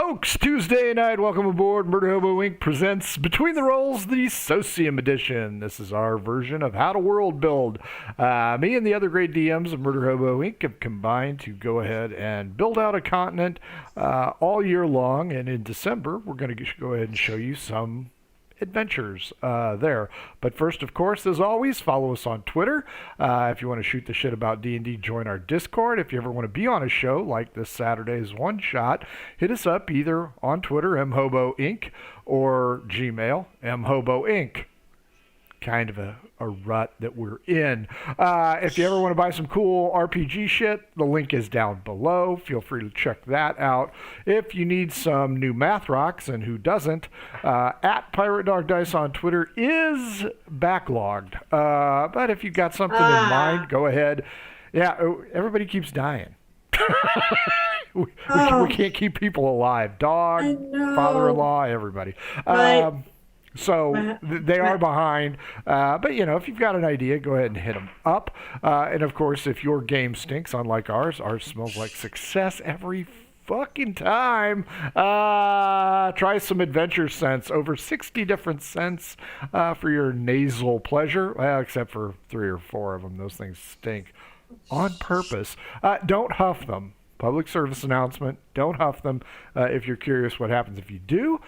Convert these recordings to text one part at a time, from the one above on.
Folks, Tuesday night, welcome aboard. Murder Hobo Inc. presents Between the Rolls, the Socium edition. This is our version of how to world build. Me and the other great DMs of Murder Hobo Inc. have combined to go ahead and build out a continent all year long. And in December, we're going to go ahead and show you some adventures there. But first, of course, as always, follow us on Twitter. If you want to shoot the shit about D&D, join our Discord. If you ever want to be on a show like this Saturday's One Shot, hit us up either on Twitter, mhoboinc, or Gmail, mhoboinc. Kind of a rut that we're in. If you ever want to buy some cool RPG shit, the link is down below. Feel free to check that out. If you need some new math rocks, and who doesn't, at Pirate Dog Dice on Twitter is backlogged. But if you've got something in mind, go ahead. Yeah, everybody keeps dying. we can't keep people alive. Dog, father-in-law, everybody. So they are behind, but if you've got an idea, go ahead and hit them up. And of course, if your game stinks, unlike ours smells like success every fucking time. Try some adventure scents, over 60 different scents for your nasal pleasure. Well, except for 3 or 4 of them, those things stink on purpose. Don't huff them. Public service announcement, don't huff them. If you're curious what happens if you do,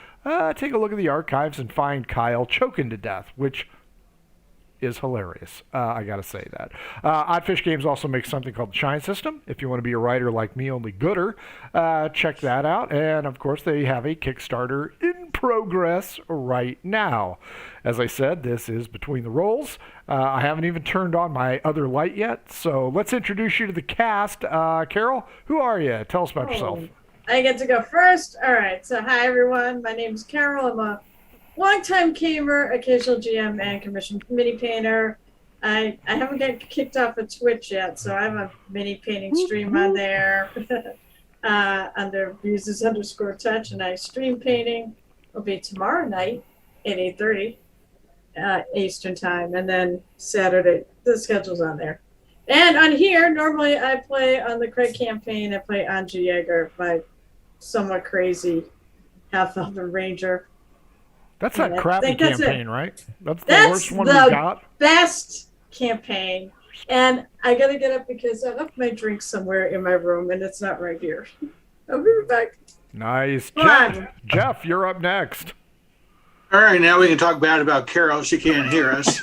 take a look at the archives and find Kyle choking to death, which is hilarious. I gotta say that. Oddfish Games also makes something called the Shine System. If you want to be a writer like me, only gooder, check that out. And of course, they have a Kickstarter in progress right now. As I said, this is Between the Rolls. I haven't even turned on my other light yet, so let's introduce you to the cast. Carol, who are you? Tell us about yourself. I get to go first. All right. So hi, everyone. My name is Carol. I'm a longtime gamer, occasional GM, and commissioned mini painter. I haven't got kicked off of Twitch yet, so I have a mini painting stream on there under Muses_Touch, and I stream painting. It'll be tomorrow night at 8:30 Eastern time, and then Saturday. The schedule's on there. And on here, normally I play on the Craig campaign. I play Anja Yeager, my somewhat crazy half-elven ranger. That's that crappy campaign, right? That's the worst one we got. Best campaign. And I got to get up because I left my drink somewhere in my room, and it's not right here. I'll be right back. Nice. Jeff, you're up next. All right, now we can talk bad about Carol. She can't hear us.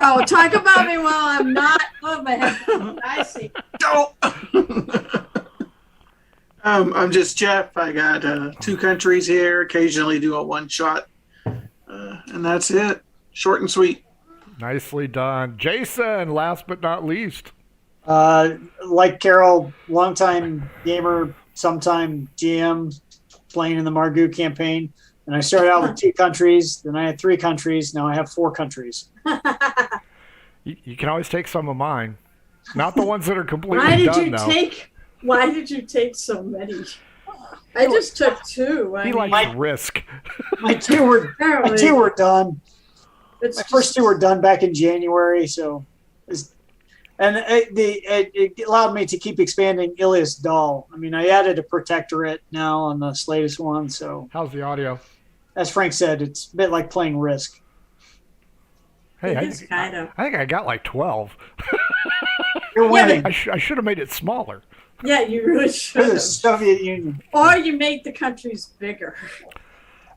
Oh, talk about me while I'm not. Oh, my head. I see. Don't. I'm just Jeff. I got 2 countries here. Occasionally do a one shot, and that's it. Short and sweet. Nicely done, Jason. Last but not least. Like Carol, longtime gamer, sometime GM, playing in the Margoo campaign. And I started out with 2 countries. Then I had 3 countries. Now I have 4 countries. You can always take some of mine, not the ones that are completely done. Why did you take so many? I just took 2. He likes risk. My 2 were done. My first 2 were done back in January, so it allowed me to keep expanding Ilias Dahl. I mean, I added a protectorate now on the latest one. So how's the audio? As Frank said, it's a bit like playing Risk. Hey, I think I got like 12. You're winning. I should have made it smaller. Yeah, you really should have. Soviet Union. Or you made the countries bigger.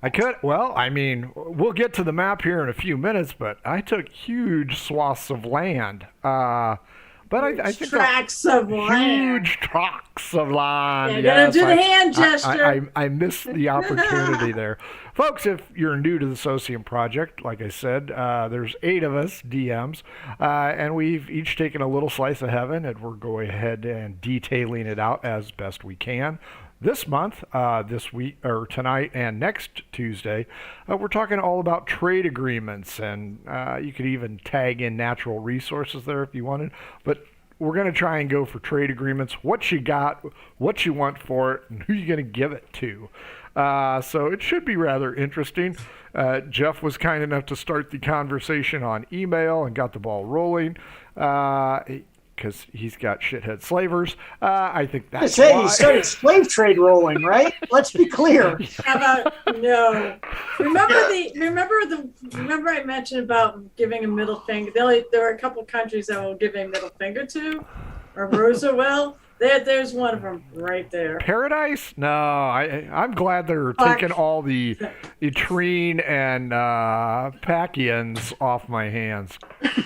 I could. Well, I mean, we'll get to the map here in a few minutes, but I took huge swaths of land. But I think tracts of land. Huge tracts of land. Yeah, yes, do the hand gesture. I missed the opportunity there. Folks, if you're new to the Socium project, like I said, there's 8 of us, DMs, and we've each taken a little slice of heaven, and we're going ahead and detailing it out as best we can. This month, this week, or tonight and next Tuesday, we're talking all about trade agreements, and you could even tag in natural resources there if you wanted. But we're going to try and go for trade agreements, what you got, what you want for it, and who you're going to give it to. So it should be rather interesting. Jeff was kind enough to start the conversation on email and got the ball rolling. because he's got shithead slavers. I think I that's say why. he started slave trade rolling, right? Let's be clear. How about no? Remember I mentioned about giving a middle finger. There were a couple countries that will give a middle finger to, or Rosa will. There's one of them right there. Paradise? No, I'm glad they're Fuck. taking all the Etrine and Pakians off my hands,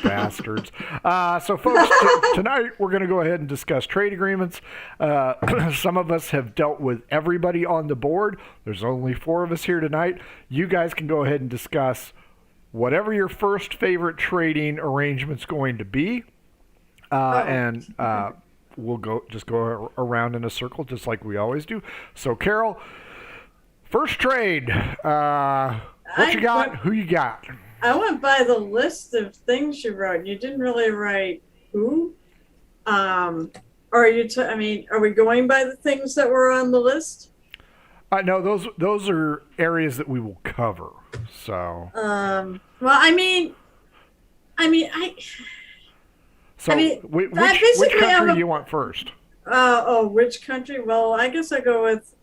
bastards. So, folks, tonight we're going to go ahead and discuss trade agreements. Some of us have dealt with everybody on the board. There's only 4 of us here tonight. You guys can go ahead and discuss whatever your first favorite trading arrangement's going to be, and we'll go around in a circle just like we always do. So, Carol, first trade. What you got? Who you got? I went by the list of things you wrote. You didn't really write who. Or are you? Are we going by the things that were on the list? No, those are areas that we will cover. So. Well, So, which country do you want first? Which country? Well, I guess I'll go with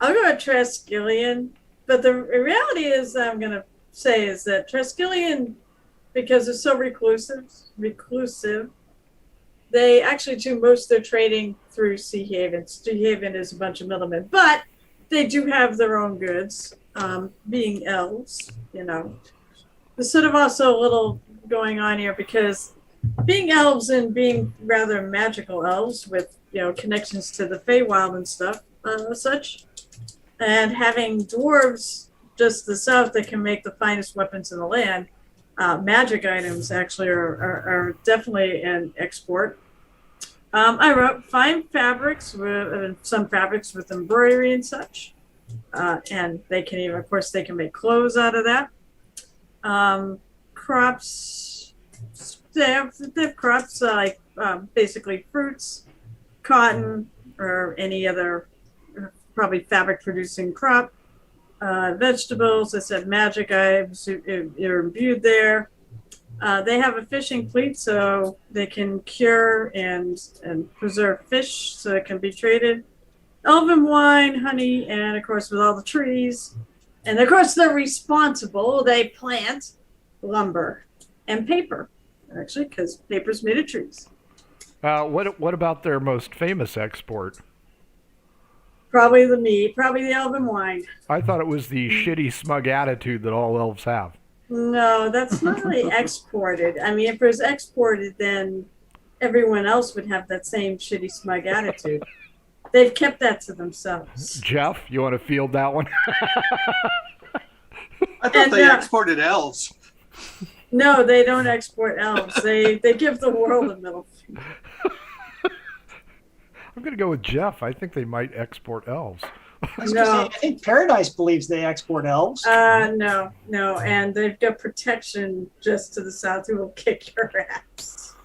Triskelion. But the reality is, I'm going to say, is that Triskelion, because they're so reclusive, they actually do most of their trading through Sea Haven. Sea Haven is a bunch of middlemen, but they do have their own goods, being elves, There's sort of also a little going on here because being elves and being rather magical elves with connections to the Feywild and stuff, such, and having dwarves just to the south that can make the finest weapons in the land, magic items actually are definitely an export. I wrote fine fabrics with some fabrics with embroidery and such, and they can even, of course, they can make clothes out of that. Crops, they have crops like basically fruits, cotton, or any other probably fabric producing crop. Vegetables, I said magic items are imbued there. They have a fishing fleet, so they can cure and preserve fish so it can be traded. Elven wine, honey, and of course with all the trees. And of course they're responsible. They plant lumber and paper, actually, because paper's made of trees. What about their most famous export? Probably the meat, probably the elven wine. I thought it was the shitty, smug attitude that all elves have. No, that's not really exported. If it was exported, then everyone else would have that same shitty, smug attitude. They've kept that to themselves. Jeff, you want to field that one? I thought they exported elves. No, they don't export elves. They give the world a middle finger. I'm going to go with Jeff. I think they might export elves. No. I think Paradise believes they export elves. No, and they've got protection just to the south who will kick your ass.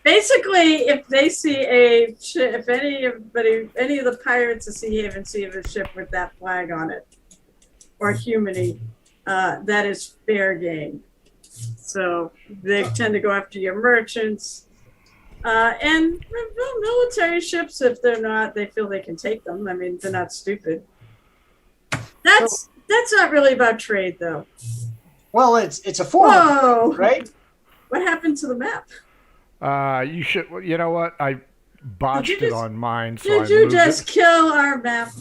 Basically, if they see if any of the pirates of Sea Haven see a ship with that flag on it, or humany, that is fair game. So they tend to go after your merchants. And military ships, if they feel they can take them. They're not stupid. That's not really about trade, though. Well, it's a forum, Whoa! right? What happened to the map? You should. You know what? I botched it on mine. So Did you just kill our map?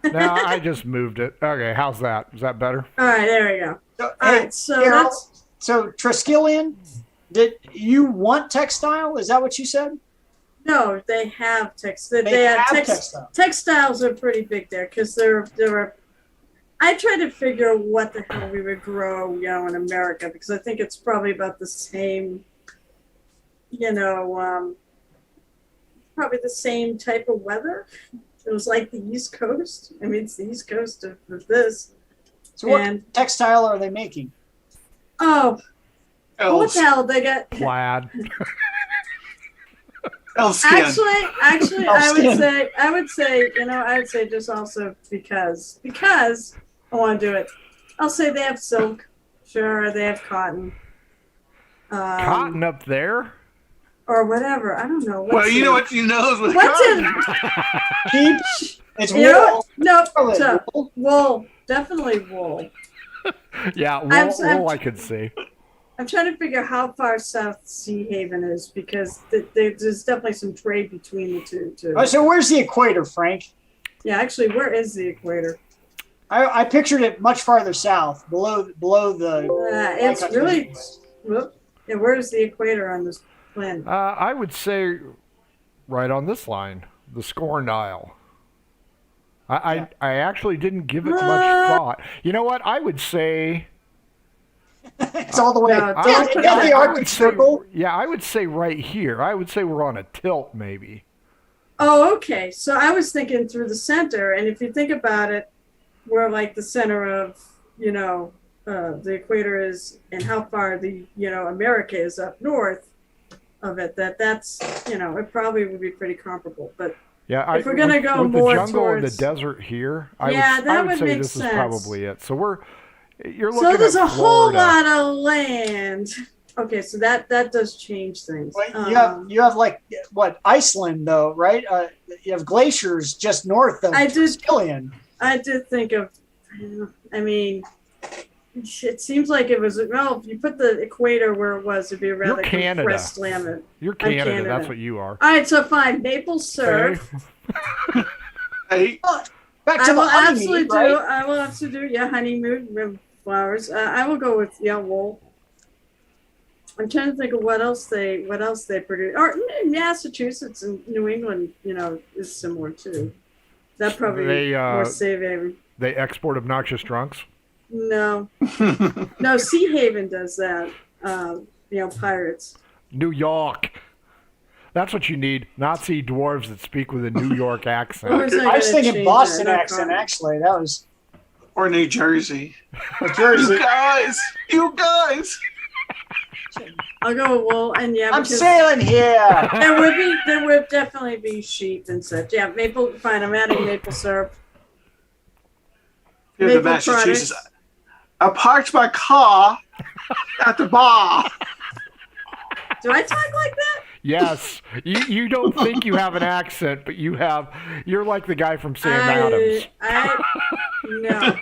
No, I just moved it. Okay, how's that? Is that better? All right, there we go. So, All hey, right, so Carol, so Triskelion, did you want textile? Is that what you said? No, they have textile. They have textile. Textiles are pretty big there because there are. I tried to figure what the hell we would grow, in America, because I think it's probably about the same. Probably the same type of weather. It was like the East Coast. It's the East Coast of this. So what textile are they making? Oh, what the hell they got? Plaid. Elf skin. Actually, I would say just also because I want to do it. I'll say they have silk. Sure, they have cotton. Cotton up there? or whatever. I don't know. Well, you know what you know is What's in? Sheep. It's You know wool. what? No, Charlotte, so, wool. Definitely wool. Yeah, I'm- I could see. I'm trying to figure how far south Sea Haven is because there's definitely some trade between the two too. Oh, so where's the equator, Frank? Yeah, actually, where is the equator? I pictured it much farther south, below the. It's really. Whoop. Yeah, where's the equator on this planet? I would say right on this line, the Scorned Isle. I actually didn't give it much thought. You know what? I would say. It's all the way. No, It's got the Arctic Circle. Yeah, I would say right here. I would say we're on a tilt, maybe. Oh, okay. So I was thinking through the center, and if you think about it, we're like the center of, the equator is, and how far America is up north of it. That's it probably would be pretty comparable. But Yeah, if we're gonna go with more the jungle and the towards- desert here, Yeah, that I would would say make this sense. is probably it. So you're looking so there's at a whole Florida. lot of land. Okay, so that does change things. Well, you have like what Iceland though, right? You have glaciers just north of I did- Skillion. I did think of. I mean, it seems like it was. Well, if you put the equator where it was, it'd be a rather Canada. compressed land. You're I'm Canada, Canada. that's what you are. All right, so fine. Maple syrup. Okay. Hey, Back I to the will absolutely honeymead, do. right? I will absolutely do. Yeah, honeymoon flowers. I will go with wool. I'm trying to think of what else they produce. Or Massachusetts and New England, is similar too. That probably They, more savory. They export obnoxious drunks. No, no. Sea Haven does that. Pirates. New York. That's what you need. Nazi dwarves that speak with a New York Or accent. is it I was gonna thinking change Boston that? accent. Actually, that was or New Jersey. or Jersey. You guys. I'll go with wool, and I'm because sailing here. there would definitely be sheep and such. Yeah, maple. Fine, I'm adding maple syrup. Here's the Maple Massachusetts. products. I parked my car at the bar. Do I talk like that? Yes. You don't think you have an accent, but you're like the guy from Sam Adams. No.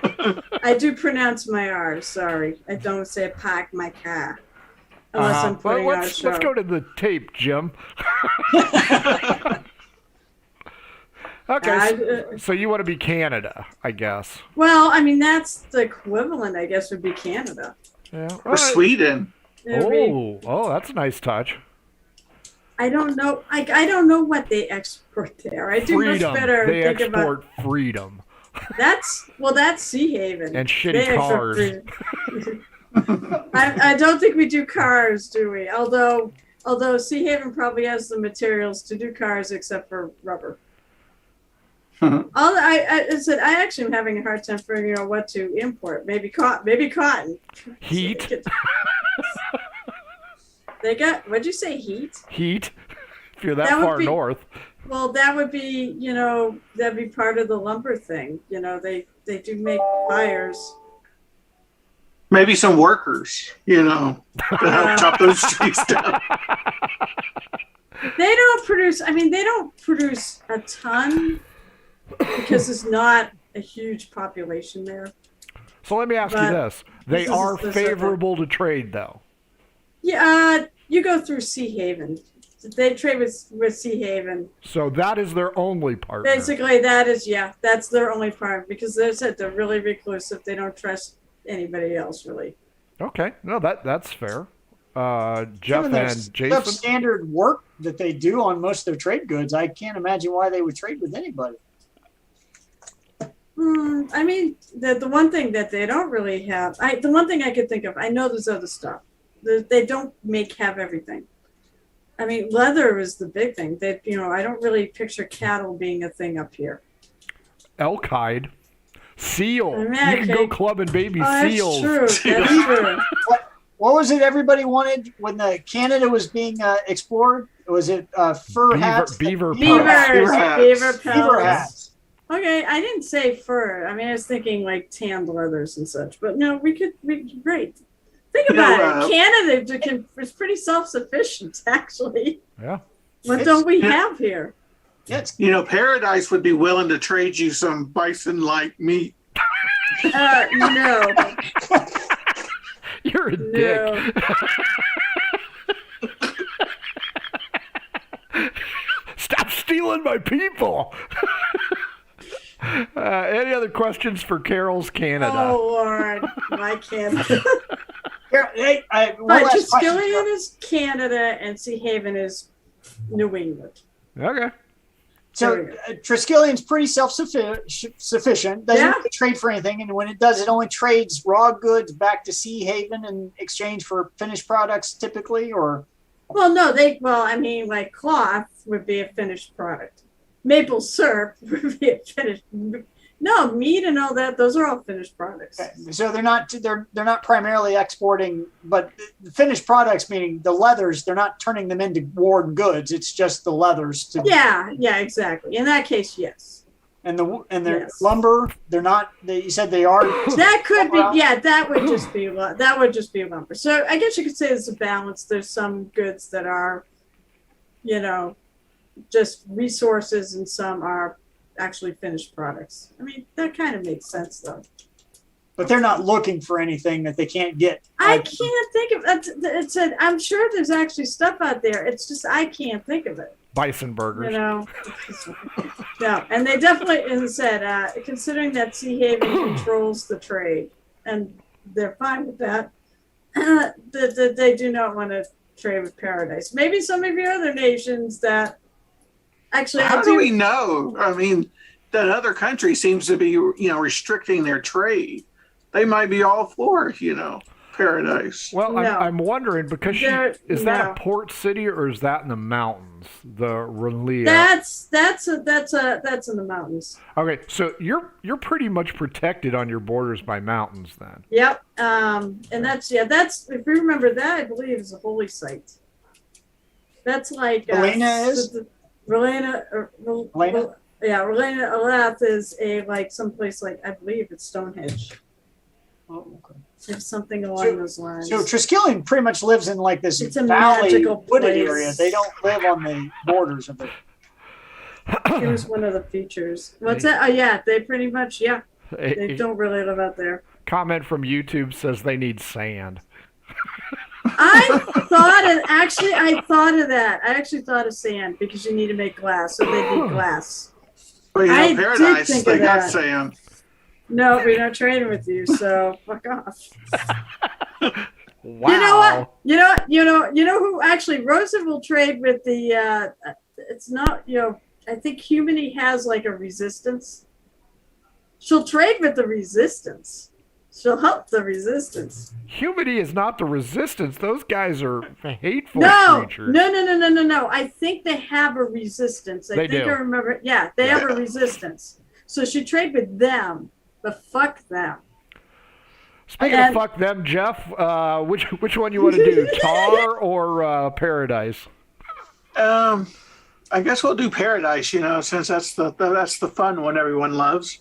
I do pronounce my R's. Sorry, I don't say park my car unless I'm But putting on a let's show. go to the tape, Jim. Okay, so you want to be Canada, I guess. Well, I mean that's the equivalent. I guess would be Canada. Yeah. All Or right. Sweden. It'd be- That's a nice touch. I don't know. I don't know what they export there. I do Freedom. much better They think export freedom that's Sea Haven and They shitty export cars. freedom. I don't think we do cars, do we? Although Sea Haven probably has the materials to do cars except for rubber. I said I actually am having a hard time figuring out what to import. Maybe cotton. Heat. They got. What'd you say? Heat. Heat. If you're that That would far be- north. Well, that would be that'd be part of the lumber thing. They do make fires. Maybe some workers, to help chop those trees down. They don't produce. I mean, they don't produce a ton because there's not a huge population there. So let me ask you But this. They this is are the favorable to trade, though. Yeah, you go through Sea Haven. They trade with Sea Haven. So that is their only partner. Basically, that's their only part because they said they're really reclusive. They don't trust anybody else really. Okay. No, that's fair. Jeff Given their and Jason. substandard work that they do on most of their trade goods, I can't imagine why they would trade with anybody. I mean, the one thing that they don't really have, the one thing I could think of, I know there's other stuff. They don't have everything. I mean, leather is the big thing. That I don't really picture cattle being a thing up here. Elk hide. Seal. I mean, You can okay. go clubbing baby seals. That's true. That's true. What was it everybody wanted when the Canada was being explored? Was it fur hats? Beaver Beavers, pelts. beaver pelts. Beaver hats. Okay, I didn't say fur. I mean, I was thinking like tanned leathers and such. But no, we great. Think You know, about it. Canada is pretty self-sufficient, actually. Yeah. What don't we have here? Yeah, it's, Paradise would be willing to trade you some bison-like meat. No. You're a No. dick. Stop stealing my people. Any other questions for Carol's Canada? Oh, Lord. My Canada. here, hey, one But last question. Triskelion is Canada and Sea Haven is New England. Okay. So Triskellion's pretty self-sufficient. Doesn't Yeah. have to trade for anything, and when it does, it only trades raw goods back to Sea Haven in exchange for finished products, typically. Or Well, no, like cloth would be a finished product. Maple syrup would be a finished. No, meat and all that; those are all finished products. okay. So they're not primarily exporting, but the finished products, meaning the leathers, they're not turning them into worn goods. It's just the leathers. Yeah, exactly. In that case, yes. And the Yes. lumber, they're not. You said they are. That could be, that would just be lumber. So I guess you could say there's a balance. There's some goods that are, just resources, and some are actually finished products. I mean, that kind of makes sense, though. But they're not looking for anything that they can't get. I can't think of. I'm sure there's actually stuff out there. It's just I can't think of it. Bison burgers. No, and they definitely, as I said, considering that Sea Haven controls the trade, and they're fine with that, that they do not want to trade with Paradise. Maybe some of your other nations that actually. How do we know? I mean, that other country seems to be, restricting their trade. They might be all for, Paradise. Well, No. I'm wondering because is that a port city or is that in the mountains? The Relia. That's in the mountains. Okay, so you're pretty much protected on your borders by mountains then. Yep. And that's if you remember that, I believe is a holy site. That's like Helena is? Relena. Helena? Yeah, Relena Alath is someplace like I believe it's Stonehenge. Oh, okay. If something along those lines. So Triskelion pretty much lives in like this It's a valley magical wooded place. area. They don't live on the borders of it. Here's one of the features. What's that? Oh yeah, they pretty much they A don't really live out there. comment from YouTube says they need sand. I thought of that. I actually thought of sand because you need to make glass, so they need glass. But I did Paradise, think they of got that. sand. No, we're not trading with you, so fuck off. Wow. You know what? You know who actually Rosa will trade with the it's not, I think Humany has like a resistance. She'll trade with the resistance. She'll help the resistance. Humidity is not the resistance. Those guys are hateful No. creatures. No. I think they have a resistance. They do. I remember. Yeah, they have a resistance. So she trade with them, but fuck them. Speaking of fuck them, Jeff, which one you want to do, Tar or Paradise? I guess we'll do Paradise, since that's the fun one everyone loves.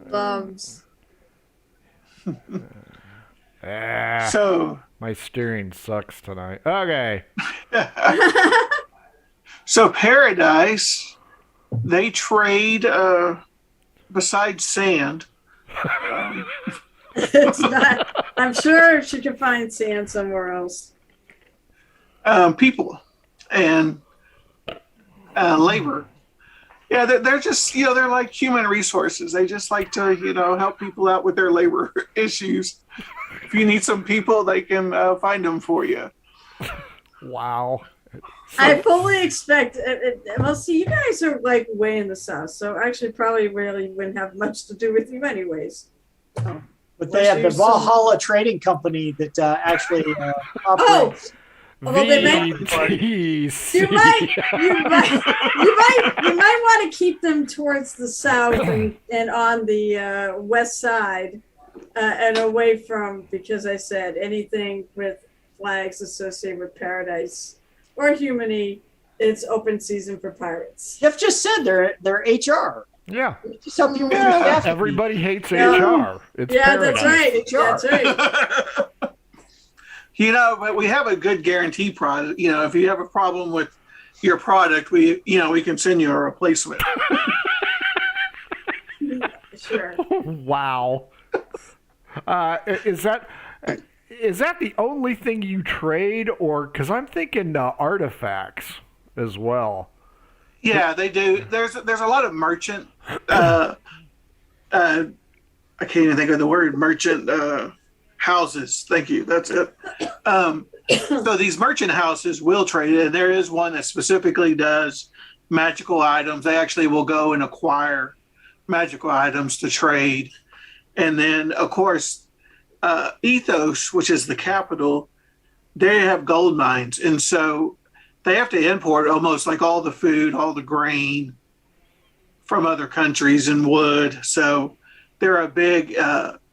Bums. So My steering sucks tonight. Okay. So Paradise, they trade besides sand. It's not. I'm sure she can find sand somewhere else. People and labor. Yeah, they're just, they're like human resources. They just like to, help people out with their labor issues. If you need some people, they can find them for you. Wow. I fully expect. Well, see, you guys are like way in the south, so actually probably really wouldn't have much to do with you, anyways. But they have the Valhalla Trading Company that actually operates. Although they may, VTC. you might want to keep them towards the south and on the west side and away from, because I said anything with flags associated with Paradise or Humany, it's open season for pirates. Jeff just said they're HR. Yeah. Just help you with your Yeah. staff. Everybody hates Yeah. HR. It's Yeah, paradise. that's right. Sure. That's right. You know, but we have a good guarantee product. You know, if you have a problem with your product, we can send you a replacement. Sure. Wow. Is that the only thing you trade, or because I'm thinking artifacts as well? Yeah, they do. There's a lot of merchant. I can't even think of the word merchant houses. Thank you. That's it. So these merchant houses will trade it, and there is one that specifically does magical items. They actually will go and acquire magical items to trade, and then of course, Ethos, which is the capital, they have gold mines, and so they have to import almost like all the food, all the grain from other countries and wood. So they're a big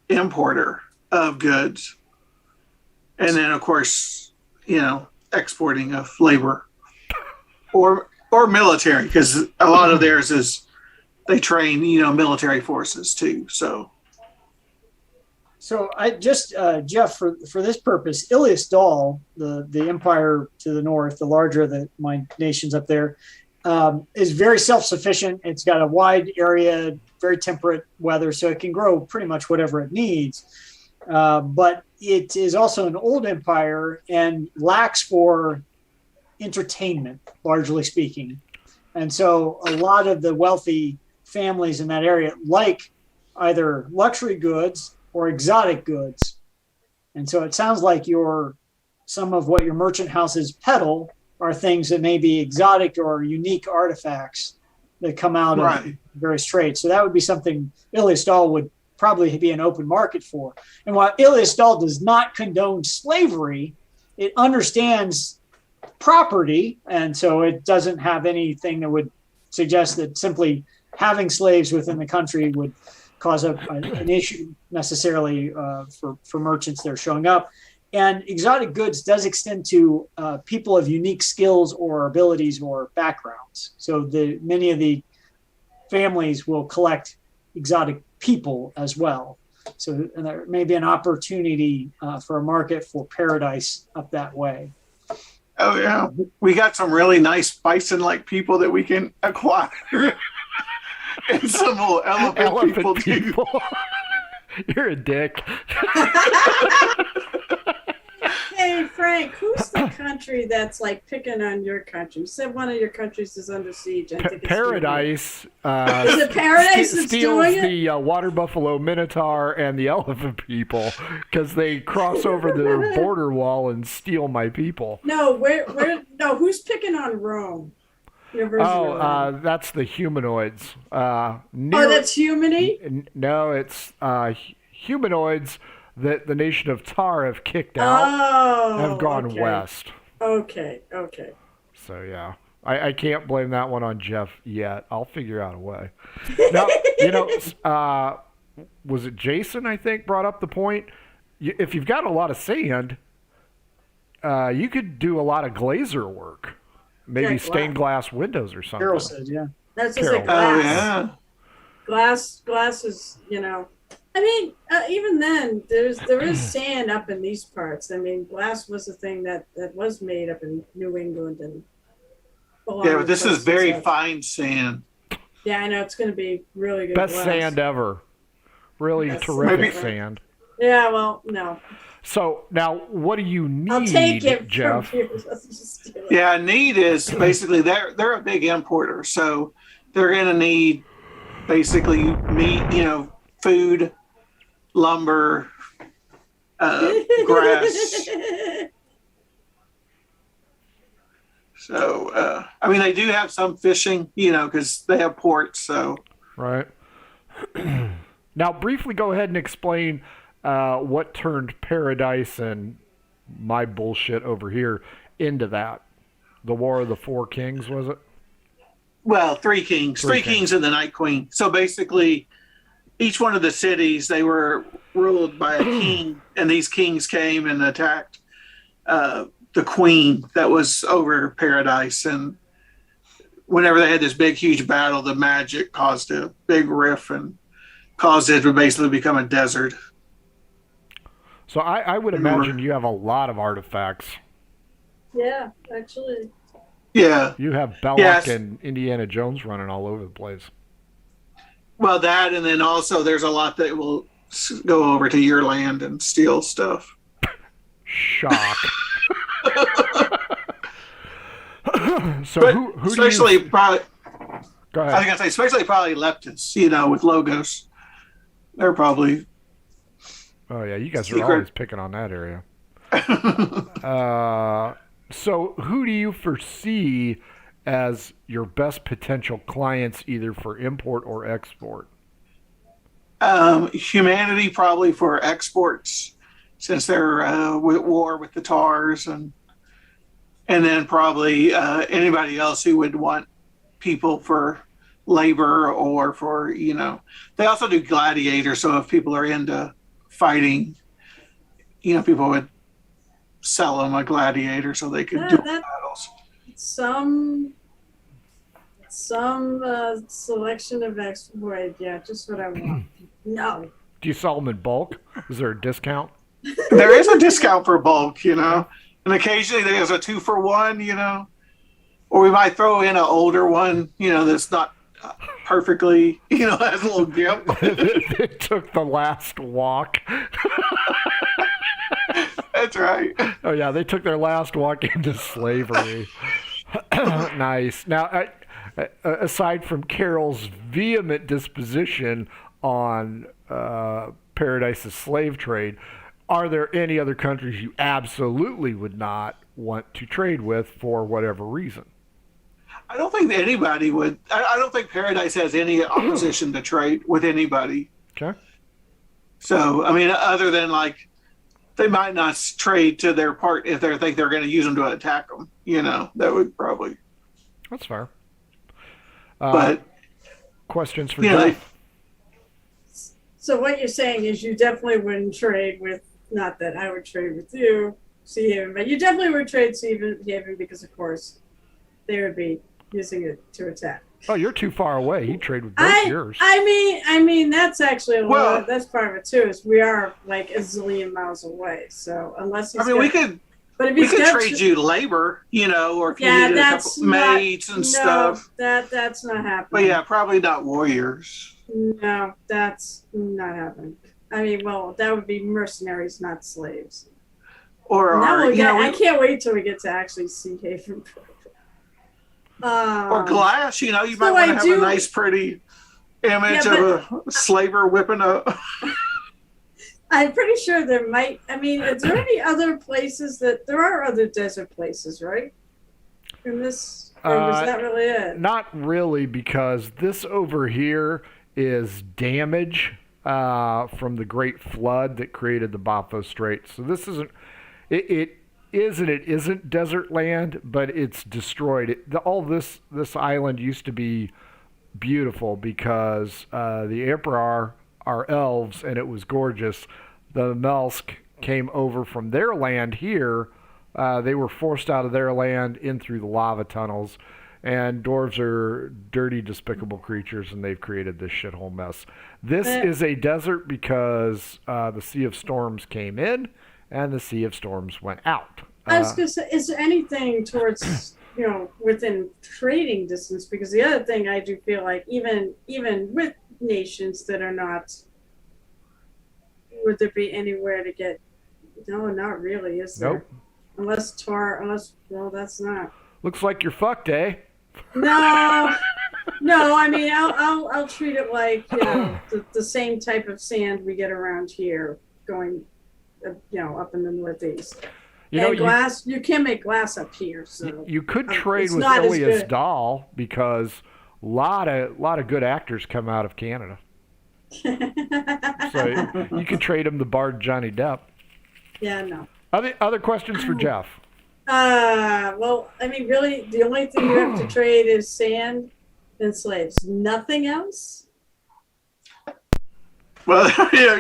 importer of goods. And then, of course, exporting of labor or military, because a lot of theirs is they train, military forces too. So I just, Jeff, for this purpose, Ilias Dal, the empire to the north, the larger of my nations up there, is very self-sufficient. It's got a wide area, very temperate weather, so it can grow pretty much whatever it needs. But it is also an old empire and lacks for entertainment, largely speaking. And so a lot of the wealthy families in that area like either luxury goods or exotic goods. And so it sounds like some of what your merchant houses peddle are things that may be exotic or unique artifacts that come out of various trades. So that would be something Ilias Dal would probably be an open market for. And while Ilias Dal does not condone slavery, it understands property. And so it doesn't have anything that would suggest that simply having slaves within the country would cause an issue necessarily for merchants that are showing up. And exotic goods does extend to people of unique skills or abilities or backgrounds. So many of the families will collect exotic people as well. So there may be an opportunity for a market for paradise up that way. Oh yeah, we got some really nice bison-like people that we can acquire. And some little elephant people too. You're a dick. Hey, Frank, who's the country that's like picking on your country? You said one of your countries is under siege. I think it's Paradise. Is it Paradise that's steals doing it? the water buffalo minotaur and the elephant people because they cross over the border wall and steal my people. No, who's picking on Rome? That's the humanoids. That's Humany? No, it's humanoids that the nation of Tar have kicked out, have gone west. Okay. So, yeah. I can't blame that one on Jeff yet. I'll figure out a way. Now, was it Jason, I think, brought up the point? If you've got a lot of sand, you could do a lot of glazer work. Maybe stained glass windows or something. Carol said, yeah. That's just like glass. Oh, yeah. Glass is, I mean, even then, there is sand up in these parts. I mean, glass was a thing that was made up in New England and. Yeah, but this is very fine sand. Yeah, I know it's going to be really good. Best glass. sand ever. Really terrific sand. Yeah, well, no. So now, what do you need, I'll take it Jeff? from you. Yeah, need is basically they're a big importer, so they're going to need basically meat, food, lumber, grass. So, they do have some fishing, because they have ports. So, right. Now, briefly, go ahead and explain what turned Paradise and my bullshit over here into that. The War of the Four Kings, was it? Well, Three Kings. Three Kings and the Night Queen. So basically, each one of the cities, they were ruled by a king, and these kings came and attacked the queen that was over Paradise, and whenever they had this big, huge battle, the magic caused a big rift and caused it to basically become a desert. So I would imagine you have a lot of artifacts. Yeah, actually. Yeah. You have Belloc Yes. and Indiana Jones running all over the place. Well, that, and then also there's a lot that will go over to your land and steal stuff. Shock. So But who do especially you... probably, Go I was ahead. gonna say, especially probably leftists, you know, with logos. They're probably. Oh yeah, you guys are Secret. always picking on that area. So who do you foresee as your best potential clients, either for import or export? Humanity probably for exports, since they're at war with the Tars, and then probably anybody else who would want people for labor or for, you know, they also do gladiators. So if people are into fighting, you know, people would sell them a gladiator so they could do battles. Some selection of exploit. Yeah, just what I want. No. Do you sell them in bulk? Is there a discount? There is a discount for bulk, you know, and occasionally there's a 2-for-1, you know, or we might throw in an older one, you know, that's not perfectly, you know, has a little gimp. They took the last walk. That's right. Oh yeah, they took their last walk into slavery. Nice. Now, aside from Carol's vehement disposition on Paradise's slave trade, are there any other countries you absolutely would not want to trade with for whatever reason? I don't think that anybody would. I don't think Paradise has any opposition to trade with anybody. Okay. So, I mean, other than like, they might not trade to their part if they think they're going to use them to attack them. You know, that would probably. That's fair. But questions for you know, Jeff? So what you're saying is you definitely wouldn't trade with. Not that I would trade with you, Sea Haven, but you definitely would trade Sea Haven because, of course, they would be using it to attack. Oh, you're too far away. You trade with both yours. I mean, that's actually a Well- lot. That's part of it too. Is we are like a zillion miles away. So unless he's I mean, we could but if we he's could got trade you labor, you know, or if you yeah, needed a that's couple not, maids and no, stuff. That's not But happening. yeah, probably not warriors. No, that's not happening. I mean, well, that would be mercenaries, not slaves. Or No, you know, I can't wait till we get to actually Sea Haven. or glass. You know, you so might want I to have do- a nice, pretty image Yeah, of a slaver whipping a. I'm pretty sure there might. I mean, is there any other places that there are other desert places, right? In this, or was that really it? Not really, because this over here is damage from the Great Flood that created the Bafo Straits. So this isn't. It isn't desert land, but it's destroyed. All this island used to be beautiful because the Emperor are elves, and it was gorgeous. The Melsk came over from their land here. They were forced out of their land in through the lava tunnels, and dwarves are dirty, despicable creatures, and they've created this shithole mess. This is a desert because the Sea of Storms came in, and the Sea of Storms went out. I was going to say, is there anything towards, within trading distance? Because the other thing I do feel like, even with nations that are not, would there be anywhere to get? No, not really, is there? Nope. Well, that's not. Looks like you're fucked, eh? No, I mean, I'll treat it like the same type of sand we get around here, going, up in the Northeast. And glass, you can make glass up here. So you could trade it's with not as Ilias good. Dahl because a lot of good actors come out of Canada. So you could trade him the Bard Johnny Depp. Yeah, no. Other questions for Jeff? Well, I mean, really, the only thing you have to trade is sand and slaves. Nothing else. Well,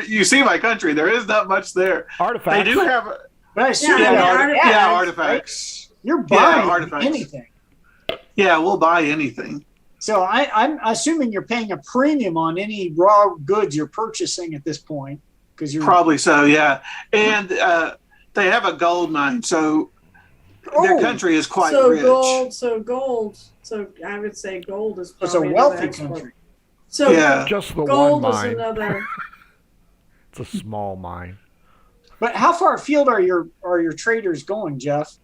you see my country. There is not much there. Artifacts. They do have. But I assume Yeah, you got artifacts, artifacts. You're Yeah, buying artifacts. anything. Yeah, we'll buy anything. So I'm assuming you're paying a premium on any raw goods you're purchasing at this point, because you're Probably so, yeah. And they have a gold mine, so their country is quite so rich. gold. So I would say gold is It's a probably wealthy another export. country. So Yeah. Just the one gold is mine. another. It's a small mine. But how far afield are your traders going, Jeff?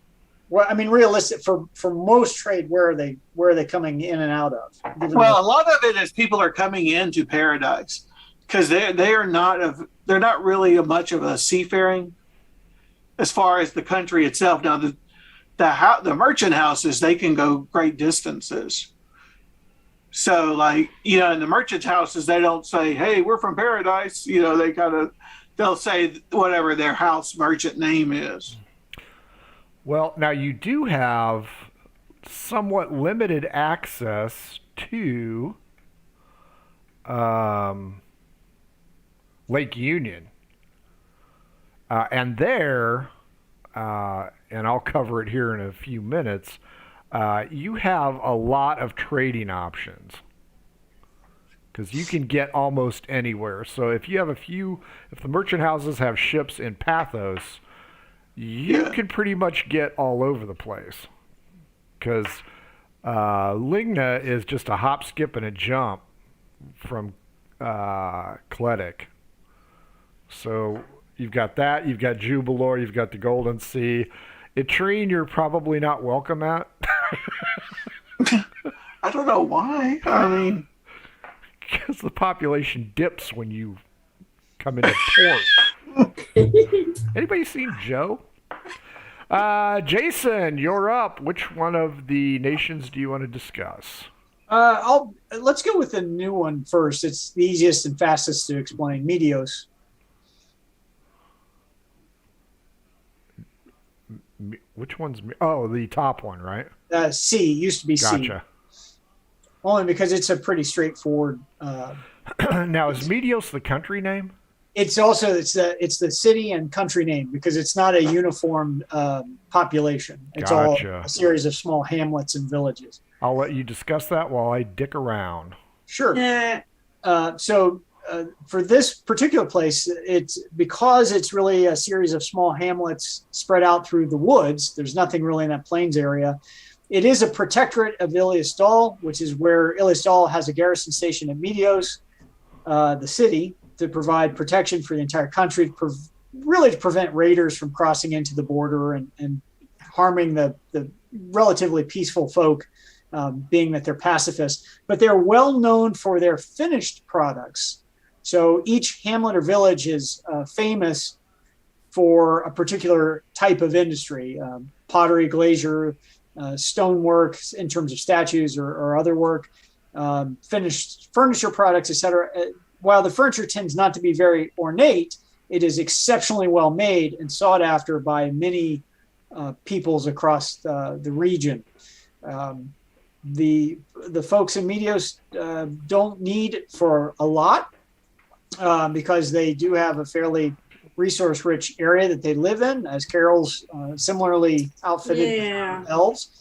Well, I mean, realistic for most trade, where are they coming in and out of? Well, a lot of it is people are coming into Paradise because they're not really much of a seafaring as far as the country itself. Now the merchant houses, they can go great distances. So like, in the merchant houses, they don't say, "Hey, we're from Paradise." They'll say whatever their house merchant name is. Well, now you do have somewhat limited access to Lake Union. And there, and I'll cover it here in a few minutes, you have a lot of trading options. Because you can get almost anywhere. So if the merchant houses have ships in Pathos, you can pretty much get all over the place. Because Ligna is just a hop, skip, and a jump from Kletic. So you've got that, you've got Jubilor, you've got the Golden Sea. Etrine, you're probably not welcome at. I don't know why. I mean, because the population dips when you come into port. Anybody seen Joe? Jason, you're up. Which one of the nations do you want to discuss? Let's go with the new one first. It's the easiest and fastest to explain. Medios. Which one's? Oh, the top one, right? C used to be C. Gotcha. Only because it's a pretty straightforward. Now, is Medios the country name? It's the city and country name because it's not a uniform population. It's Gotcha. all a series of small hamlets and villages. I'll let you discuss that while I dick around. Sure. Yeah. For this particular place, it's because it's really a series of small hamlets spread out through the woods. There's nothing really in that plains area. It is a protectorate of Iliastal, which is where Iliastal has a garrison station at Medios, the city, to provide protection for the entire country, to prevent raiders from crossing into the border and harming the relatively peaceful folk, being that they're pacifists. But they're well known for their finished products. So each hamlet or village is famous for a particular type of industry, pottery, glazier, stonework in terms of statues or other work, finished furniture products, etc. While the furniture tends not to be very ornate, it is exceptionally well made and sought after by many peoples across the region. The folks in Medios don't need it for a lot because they do have a fairly resource-rich area that they live in, as Carol's similarly outfitted elves.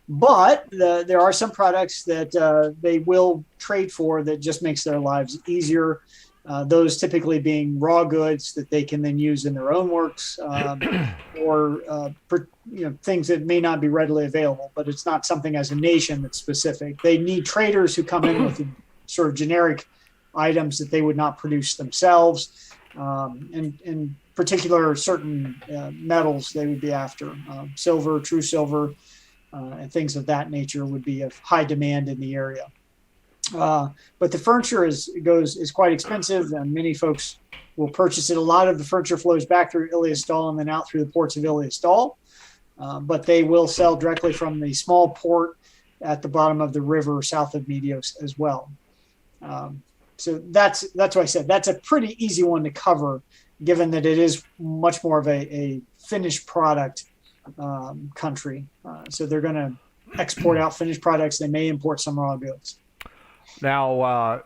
But there are some products that they will trade for that just makes their lives easier. Those typically being raw goods that they can then use in their own works, or things that may not be readily available. But it's not something as a nation that's specific. They need traders who come in with sort of generic items that they would not produce themselves, and in particular certain metals they would be after. Silver, true silver, and things of that nature would be of high demand in the area. But the furniture is quite expensive, and many folks will purchase it. A lot of the furniture flows back through Iliastal and then out through the ports of Iliastal, but they will sell directly from the small port at the bottom of the river south of Medios as well. So that's why I said that's a pretty easy one to cover, given that it is much more of a finished product country. So they're going to export out finished products. They may import some raw goods. Now,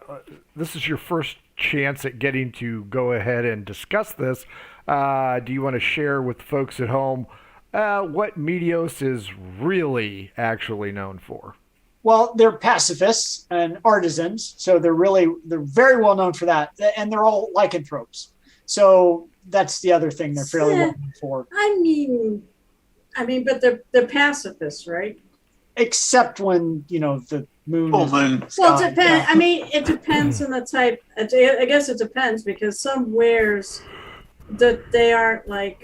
this is your first chance at getting to go ahead and discuss this. Do you want to share with folks at home what Medios is really actually known for. Well, they're pacifists and artisans, so they're very well known for that, and they're all lycanthropes. So that's the other thing they're fairly well known for. I mean, but they're pacifists, right? Except when the moon. Full moon. Well, it depends. I mean, it depends on the type. I guess it depends because some wares that they aren't like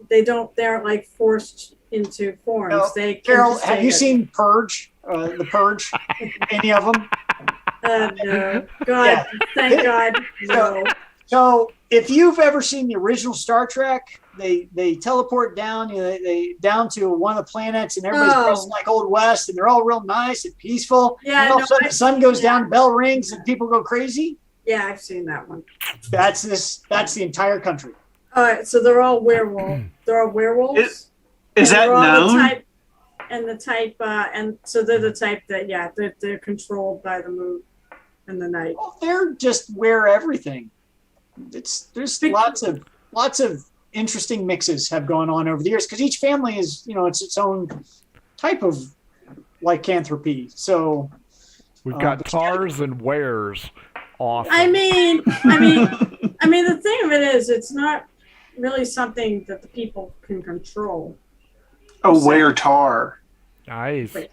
they aren't like forced into forms. No, They can Carol, just have say you that- seen Purge? The Purge? Any of them? No, God, Yeah. thank God, no. So if you've ever seen the original Star Trek, they teleport down, they down to one of the planets, and everybody's Oh. dressed like Old West, and they're all real nice and peaceful. Yeah, and all of no, a sudden I- the sun goes yeah. down, bell rings, and people go crazy. Yeah, I've seen that one. That's the entire country. All right, so they're all werewolf. They're all werewolves. Is And that they're all known? The type, and so they're the type that they're controlled by the moon and the night. Well, they're just wear everything. There's lots of interesting mixes have gone on over the years because each family is it's its own type of lycanthropy. So We've got tars and wares. Awesome. I mean, the thing of it is, it's not really something that the people can control. Aware tar. Nice. Wait,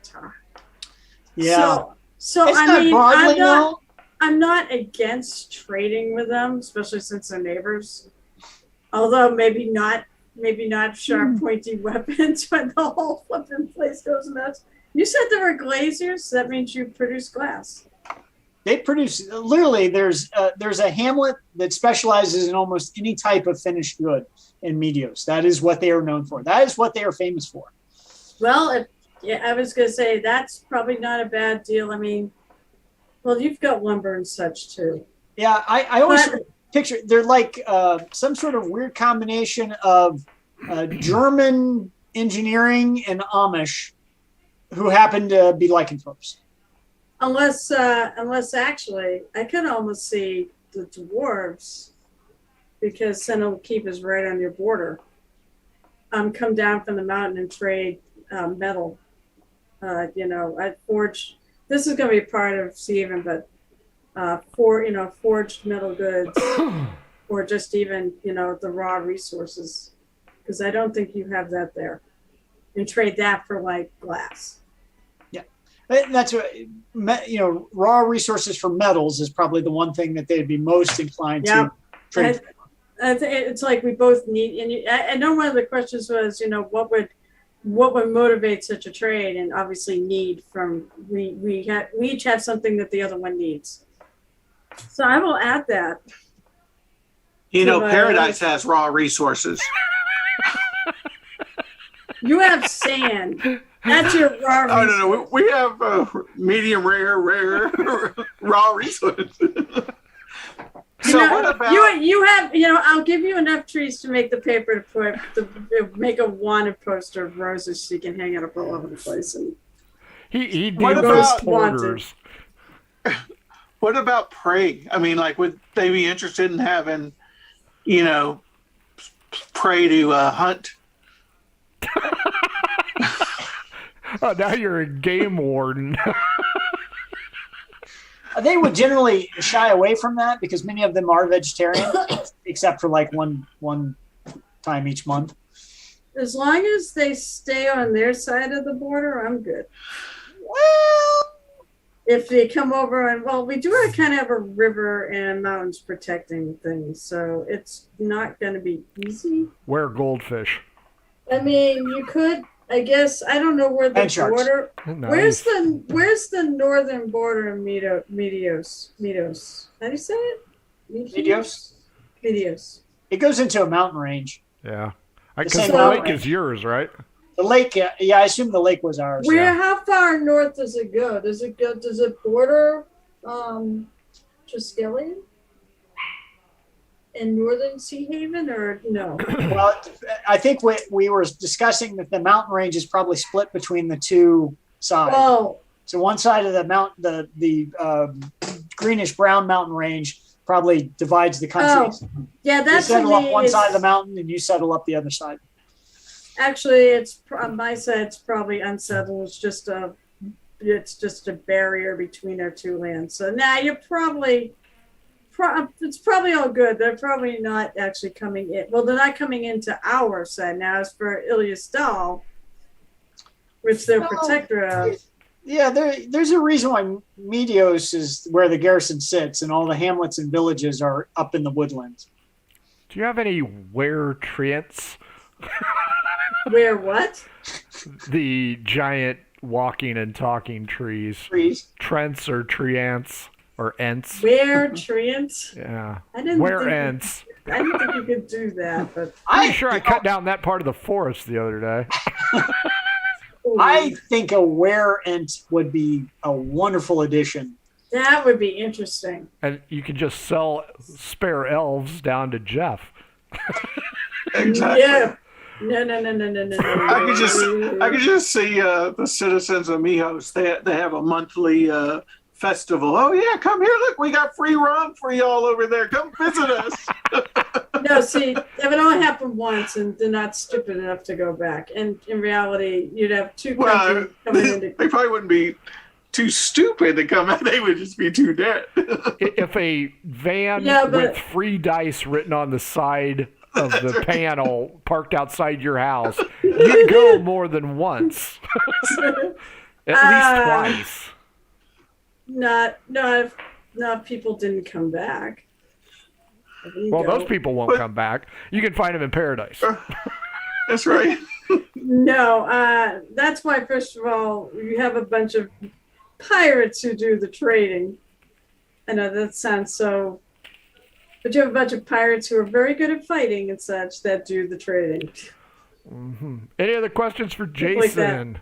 yeah, So it's I not mean, broadly known. I'm not against trading with them, especially since they're neighbors. Although maybe not sharp, pointy weapons when the whole flipping place goes nuts. You said there were glaziers, so that means you produce glass. They produce literally. There's a hamlet that specializes in almost any type of finished good in Medios. That is what they are known for. That is what they are famous for. Well, I was going to say that's probably not a bad deal. I mean, well, you've got lumber and such too. Yeah, I always But- picture they're like some sort of weird combination of German engineering and Amish who happen to be lycanthropes. Unless actually, I could almost see the dwarves, because Sentinel Keep is right on your border. Come down from the mountain and trade metal. I forge. This is going to be part of Steven, but forged metal goods, or just even the raw resources, because I don't think you have that there, and trade that for like glass. That's what raw resources for metals is probably the one thing that they'd be most inclined to trade. It's like we both need, and I know one of the questions was, what would motivate such a trade, and obviously need from we each have something that the other one needs. So I will add that. Paradise has raw resources. You have sand. That's your raw resource. Oh, no. We have medium rare, raw resources. So what about you have I'll give you enough trees to make the paper to make a wanted poster of roses so you can hang it up all over the place. And He What deals about- with porters. what about prey? I mean, like, would they be interested in having, prey to hunt? Oh, now you're a game warden. They would generally shy away from that because many of them are vegetarian, except for like one time each month. as long as they stay on their side of the border, I'm good. Well, If they come over and we do kind of have a river and mountains protecting things, so it's not going to be easy. Where goldfish? I mean, you could, I guess, I don't know where the And sharks. border. Nice. Where's the northern border of Medios? How do you say it? Medios. it goes into a mountain range. Yeah. The Because same the lake mountain. is yours, right? The lake, yeah, I assume the lake was ours. How far north does it go? Does it border Triskelion and Northern Sea Haven, or no? Well, I think we were discussing that the mountain range is probably split between the two sides. Oh, So one side of the mountain, the greenish brown mountain range, probably divides the countries. yeah, You that's settle up one is- side of the mountain, and you settle up the other side. Actually, it's on my side. It's probably unsettled. It's just a barrier between our two lands. So now you're it's probably all good. They're probably not actually coming in. Well, they're not coming into our side now. As for Ilias Dahl, which they're protector of. Yeah, there's a reason why Medios is where the garrison sits, and all the hamlets and villages are up in the woodlands. Do you have any were-treants? Where what? The giant walking and talking trees. Trees. Trents or treants or ents. Where treants? Yeah. I didn't Were-ents. I didn't think you could do that, but I'm sure I cut down that part of the forest the other day. I think a were-ent would be a wonderful addition. that would be interesting. And you can just sell spare elves down to Jeff. Exactly. Yeah. No. I could just see the citizens of Mijos. They have a monthly festival. Oh yeah, come here! Look, we got free rum for y'all over there. Come visit us. No, see, if it only happened once, and they're not stupid enough to go back. And in reality, you'd have two countries coming into. They probably wouldn't be too stupid to come out. They would just be too dead. If a van Yeah, but- with free dice written on the side of the panel parked outside your house, you'd go more than once. At least twice. No, if people didn't come back. Well, those people won't come back. You can find them in paradise. That's right. No, that's why, first of all, you have a bunch of pirates who do the trading. I know that sounds so, but you have a bunch of pirates who are very good at fighting and such that do the trading. Mm-hmm. Any other questions for People like Jason?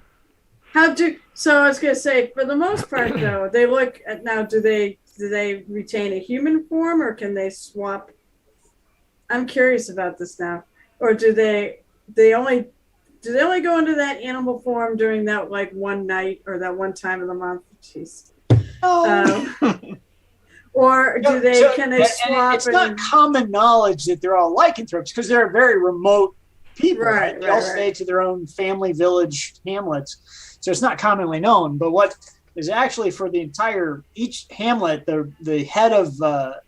So I was gonna say, for the most part, though, they look at now. Do they retain a human form, or can they swap? I'm curious about this now. Or do they only go into that animal form during that like one night or that one time of the month? Jeez. Or do they? Can they swap? It's not common knowledge that they're all lycanthropes because they're very remote people. Right? They all stay to their own family, village, hamlets. So it's not commonly known. But what is actually for the entire each hamlet, the head of a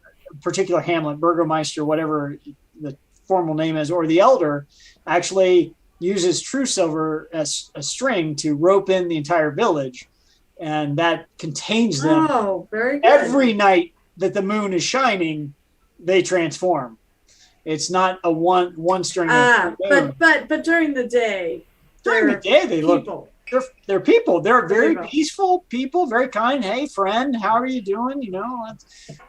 particular hamlet, burgomeister, whatever the formal name is, or the elder, actually uses true silver as a string to rope in the entire village, and that contains them. Oh, very good. Every night that the moon is shining, they transform. It's not a one string. But during the day, they look. They're people. They're very peaceful people, very kind. Hey, friend, how are you doing? You know,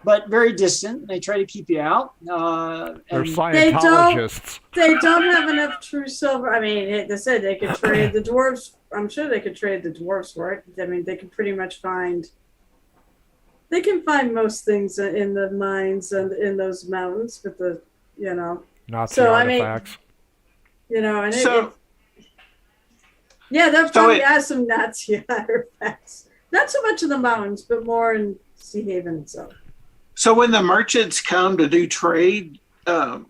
but very distant. They try to keep you out. They're Scientologists. They don't have enough true silver. I mean, they said they could trade the dwarves. I'm sure they could trade the dwarves for it. I mean, they can pretty much find. They can find most things in the mines and in those mountains with the, Nazi artifacts. And yeah, that probably has some Nazi artifacts. Not so much in the mountains, but more in Sea Haven itself. So when the merchants come to do trade, do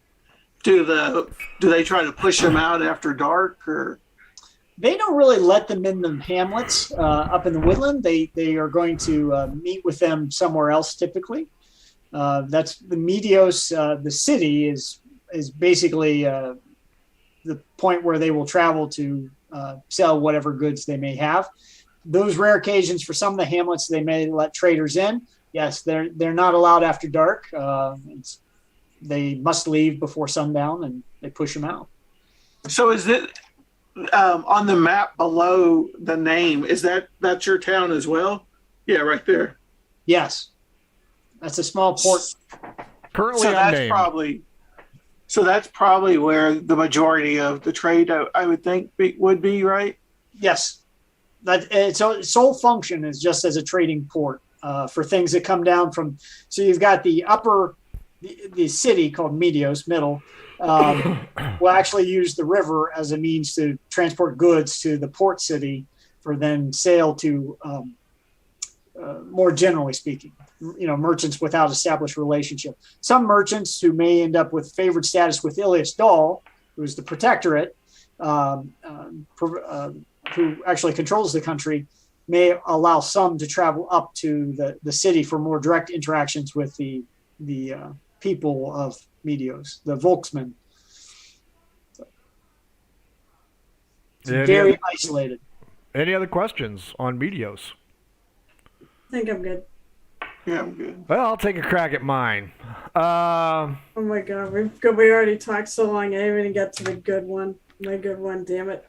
they try to push them out after dark, or? They don't really let them in the hamlets up in the woodland. They are going to meet with them somewhere else typically. That's the Medios. The city is basically the point where they will travel to sell whatever goods they may have. Those rare occasions for some of the hamlets, they may let traders in. Yes, they're not allowed after dark. They must leave before sundown, and they push them out. So is it on the map below the name? That's your town as well? Yeah, right there. Yes, that's a small port. Currently unnamed. So that's probably where the majority of the trade, I would think, would be, right? Yes. Its sole function is just as a trading port for things that come down from. So you've got the city called Medios, middle, will actually use the river as a means to transport goods to the port city for then sale to, more generally speaking, merchants without established relationship. Some merchants who may end up with favored status with Ilias Dahl, who's the protectorate, who actually controls the country, may allow some to travel up to the city for more direct interactions with the people of Medios, the Volksmen. It's very isolated. Any other questions on Medios? I think I'm good. Yeah, I'm good. Well, I'll take a crack at mine. Oh my god, we already talked so long. I didn't even get to the good one. My good one, damn it.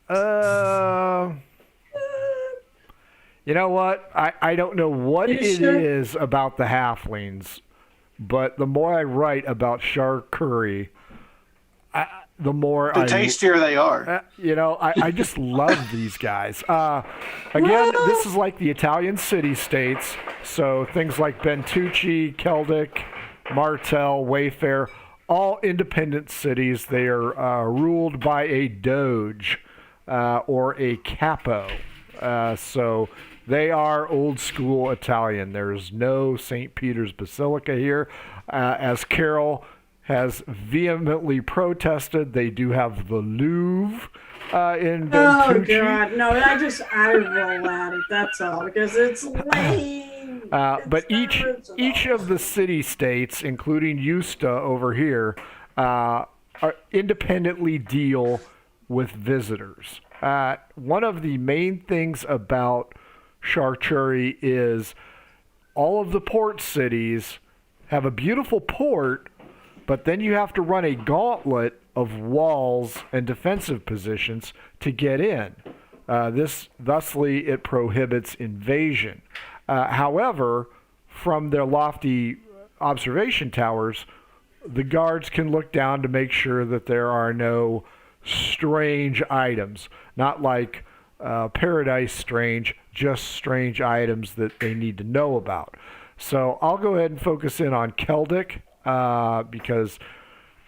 You know what? I don't know what You it sure? is about the halflings, but the more I write about Char Curry, the more The tastier they are. I just love these guys. Again, this is like the Italian city-states, so things like Bentucci, Celtic, Martel, Wayfair, all independent cities. They are ruled by a doge or a capo. So they are old school Italian. There's no St. Peter's Basilica here. As Carol has vehemently protested, they do have the Louvre in Bentucci. Oh god, no! I roll at it. That's all because it's lame. But each of the city-states, including Usta over here, are independently deal with visitors. One of the main things about Charturi is all of the port cities have a beautiful port, but then you have to run a gauntlet of walls and defensive positions to get in. Thusly, it prohibits invasion. However, from their lofty observation towers, the guards can look down to make sure that there are no strange items, not like Paradise Strange, just strange items that they need to know about. So I'll go ahead and focus in on Celtic because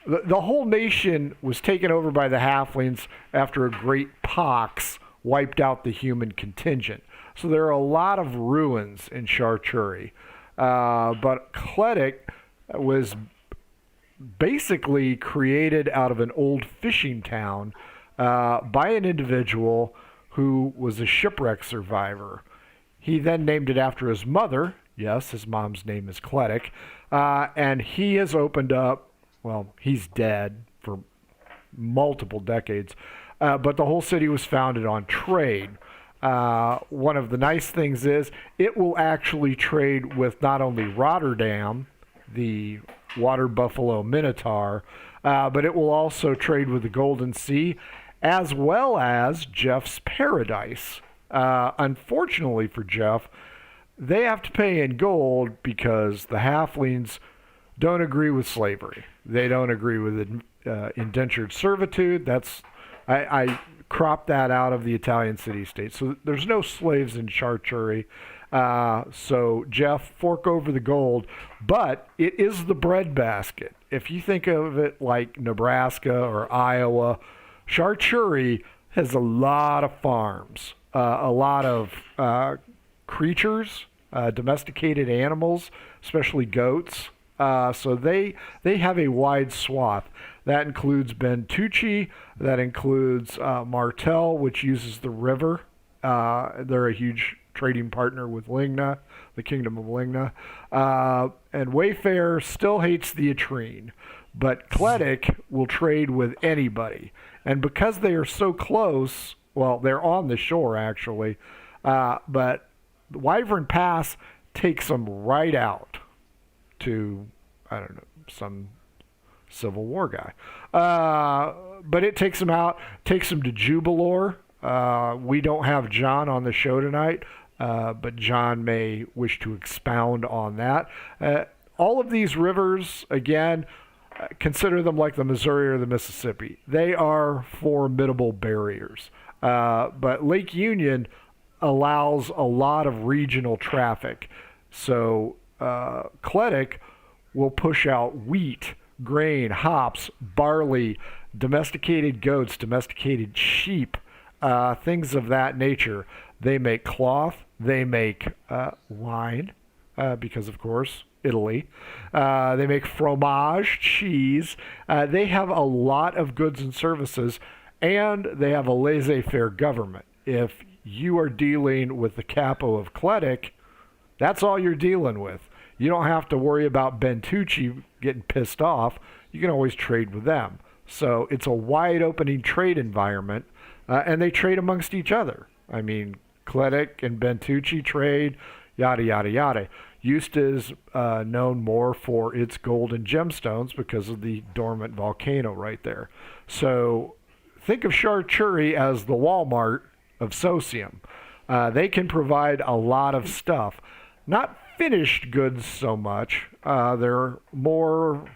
the whole nation was taken over by the halflings after a great pox wiped out the human contingent. So there are a lot of ruins in Charturi. But Celtic was basically created out of an old fishing town by an individual who was a shipwreck survivor. He then named it after his mother. Yes, his mom's name is Cledic. And he has opened up, well, he's dead for multiple decades, but the whole city was founded on trade. One of the nice things is it will actually trade with not only Rotterdam, the water buffalo minotaur, but it will also trade with the Golden Sea, as well as Jeff's Paradise. Unfortunately for Jeff, they have to pay in gold because the halflings don't agree with slavery. They don't agree with indentured servitude. I cropped that out of the Italian city-state. So there's no slaves in Charturi. So Jeff, fork over the gold, but it is the breadbasket. If you think of it like Nebraska or Iowa, Charturi has a lot of farms, a lot of creatures, domesticated animals, especially goats. So they have a wide swath. That includes Bentucci, that includes Martel, which uses the river. They're a huge trading partner with Ligna, the Kingdom of Ligna. And Wayfair still hates the Atrine, but Cledic will trade with anybody. And because they are so close, well, they're on the shore actually, but Wyvern Pass takes them right out to, I don't know, some Civil War guy. But it takes them out, takes them to Jubilor. We don't have John on the show tonight, but John may wish to expound on that. All of these rivers, again, consider them like the Missouri or the Mississippi. They are formidable barriers. But Lake Union allows a lot of regional traffic. So Cledic will push out wheat, grain, hops, barley, domesticated goats, domesticated sheep, things of that nature. They make cloth. They make wine, because of course, Italy. They make fromage, cheese. They have a lot of goods and services, and they have a laissez-faire government. If you are dealing with the capo of Kletic, that's all you're dealing with. You don't have to worry about Bentucci getting pissed off. You can always trade with them. So it's a wide opening trade environment, and they trade amongst each other. I mean, Kletic and Bentucci trade, yada, yada, yada. Eust is known more for its gold and gemstones because of the dormant volcano right there. So think of Charturi as the Walmart of Socium. They can provide a lot of stuff. Not finished goods so much. They're more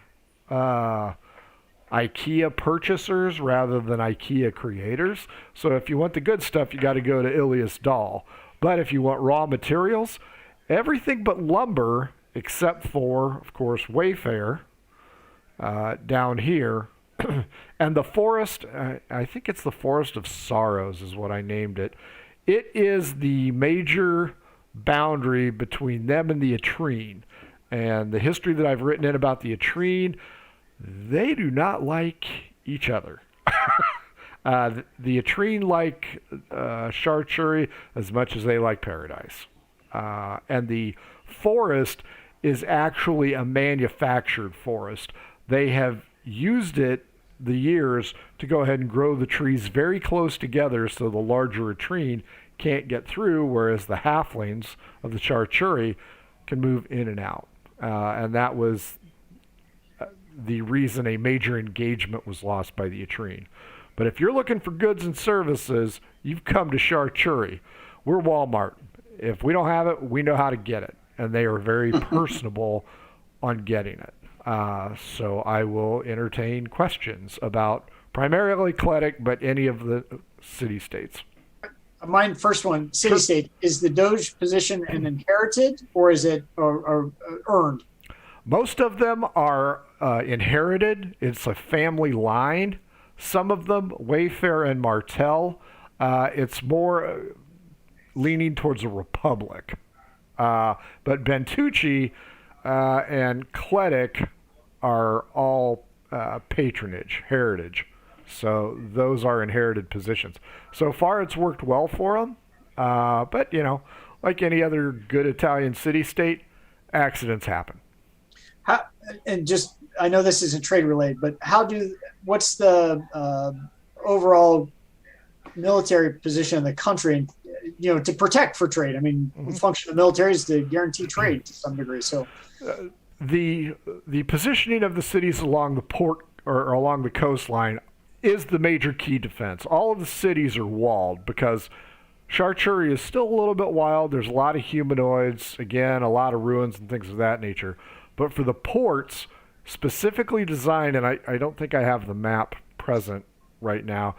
IKEA purchasers rather than IKEA creators. So if you want the good stuff, you got to go to Ilias Dahl. But if you want raw materials, everything but lumber, except for, of course, Wayfair, down here. And the forest, I think it's the Forest of Sorrows is what I named it. It is the major boundary between them and the Atrine. And the history that I've written in about the Atrine, they do not like each other. The Atrine like Charturi as much as they like Paradise. And the forest is actually a manufactured forest. They have used it the years to go ahead and grow the trees very close together so the larger Atrine can't get through, whereas the halflings of the Charturi can move in and out. And that was the reason a major engagement was lost by the Atrine. But if you're looking for goods and services, you've come to Charturi. We're Walmart. If we don't have it, we know how to get it. And they are very personable on getting it. So I will entertain questions about primarily Kletic, but any of the city-states. Mine, first one, city-state. Is the Doge position an inherited or is it or earned? Most of them are inherited. It's a family line. Some of them, Wayfair and Martel, it's more leaning towards a republic. But Bentucci and Kletic are all patronage, heritage. So those are inherited positions. So far, it's worked well for them. But, you know, like any other good Italian city-state, accidents happen. And just, I know this isn't trade related, but what's the overall military position in the country, and, you know, to protect for trade? I mean, the function of the military is to guarantee trade to some degree. So the positioning of the cities along the port or along the coastline is the major key defense. All of the cities are walled because Charturi is still a little bit wild. There's a lot of humanoids, again, a lot of ruins and things of that nature. But for the ports, specifically designed, and I don't think I have the map present right now,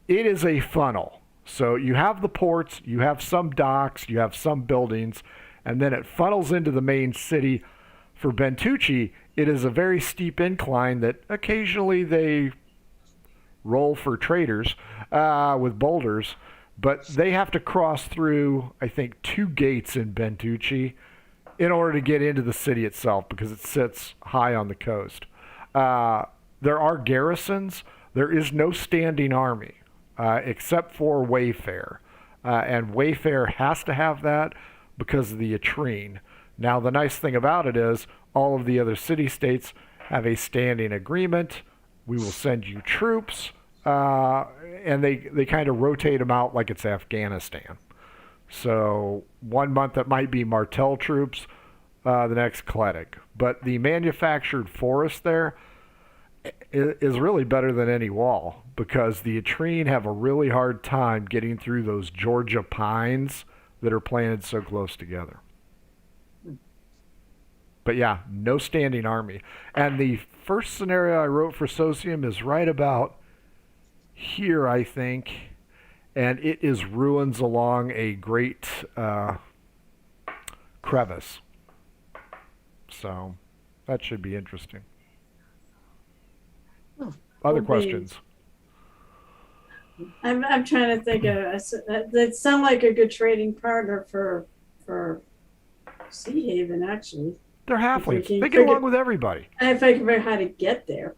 it is a funnel. So you have the ports, you have some docks, you have some buildings, and then it funnels into the main city. For Bentucci, it is a very steep incline that occasionally they roll for traders with boulders, but they have to cross through, I think, 2 gates in Bentucci in order to get into the city itself because it sits high on the coast. There are garrisons. There is no standing army except for Wayfair. And Wayfair has to have that because of the Atrine. Now, the nice thing about it is all of the other city-states have a standing agreement. We will send you troops. And they kind of rotate them out like it's Afghanistan. So 1 month it might be Martel troops, the next Kletic. But the manufactured forest there is really better than any wall because the Atrine have a really hard time getting through those Georgia pines that are planted so close together. But yeah, no standing army. And the first scenario I wrote for Socium is right about here, I think. And it is ruins along a great crevice. So that should be interesting. Other questions? I'm trying to think of that sound like a good trading partner for Sea Haven, actually. They're halflings. Thinking- They get along with everybody. If I can figure out how to get there.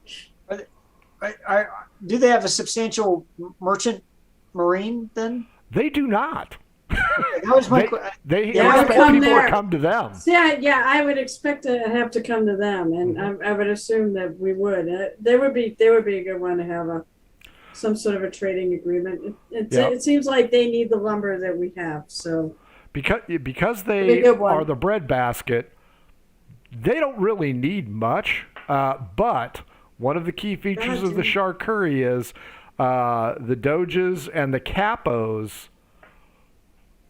do they have a substantial merchant marine then? They do not. That was my They Yeah, expect come people there. to come to them. So, yeah, I would expect to have to come to them, and I would assume that we would. They would be a good one to have some sort of a trading agreement. It seems like they need the lumber that we have, so Because they Be a good one. are the breadbasket, they don't really need much. But one of the key features of the charcuterie is the doges and the capos